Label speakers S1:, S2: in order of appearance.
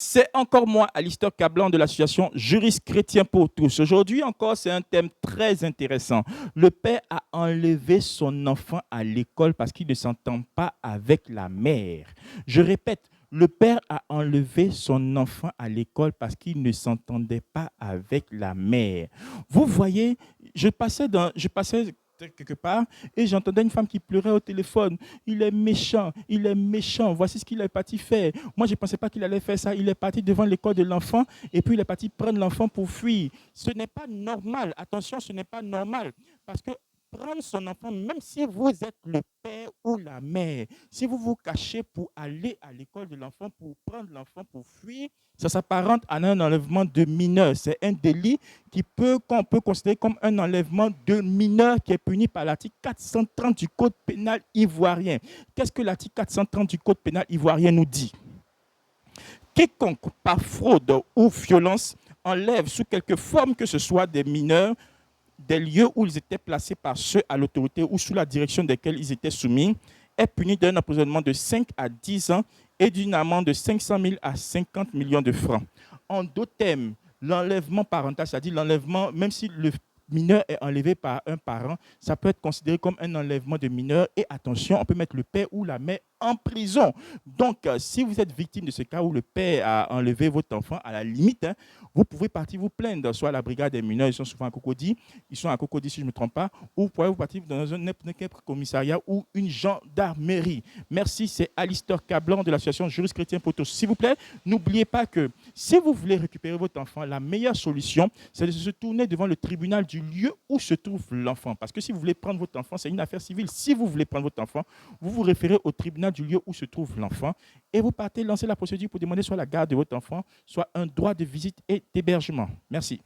S1: C'est encore moi, Alistair Cablan de l'association Juristes Chrétiens pour tous. Aujourd'hui encore, c'est un thème très intéressant. Le père a enlevé son enfant à l'école parce qu'il ne s'entend pas avec la mère. Je répète, le père a enlevé son enfant à l'école parce qu'il ne s'entendait pas avec la mère. Vous voyez, je passais quelque part et j'entendais une femme qui pleurait au téléphone. Il est méchant, il est méchant. Voici ce qu'il est parti faire. Moi, je ne pensais pas qu'il allait faire ça. Il est parti devant l'école de l'enfant et puis il est parti prendre l'enfant pour fuir. Ce n'est pas normal. Attention, ce n'est pas normal. Parce que prendre son enfant, même si vous êtes le père ou la mère, si vous vous cachez pour aller à l'école de l'enfant, pour prendre l'enfant pour fuir, ça s'apparente à un enlèvement de mineur. C'est un délit qu'on peut considérer comme un enlèvement de mineur qui est puni par l'article 430 du Code pénal ivoirien. Qu'est-ce que l'article 430 du Code pénal ivoirien nous dit? Quiconque, par fraude ou violence, enlève sous quelque forme que ce soit des mineurs des lieux où ils étaient placés par ceux à l'autorité ou sous la direction desquels ils étaient soumis, est puni d'un emprisonnement de 5 à 10 ans et d'une amende de 500 000 à 50 millions de francs. En d'autres termes, l'enlèvement parental, c'est-à-dire l'enlèvement, même si le mineur est enlevé par un parent, ça peut être considéré comme un enlèvement de mineur. Et attention, on peut mettre le père ou la mère en prison. Donc, si vous êtes victime de ce cas où le père a enlevé votre enfant, à la limite, vous pouvez partir vous plaindre, soit à la brigade des mineurs, ils sont souvent à Cocody, si je ne me trompe pas, ou vous pouvez vous partir dans un commissariat ou une gendarmerie. Merci, c'est Alistair Cablan de l'association Juristes Chrétiens pour tous. S'il vous plaît, n'oubliez pas que si vous voulez récupérer votre enfant, la meilleure solution, c'est de se tourner devant le tribunal du lieu où se trouve l'enfant. Parce que si vous voulez prendre votre enfant, c'est une affaire civile. Si vous voulez prendre votre enfant, vous vous référez au tribunal du lieu où se trouve l'enfant et vous partez lancer la procédure pour demander soit la garde de votre enfant, soit un droit de visite et d'hébergement. Merci.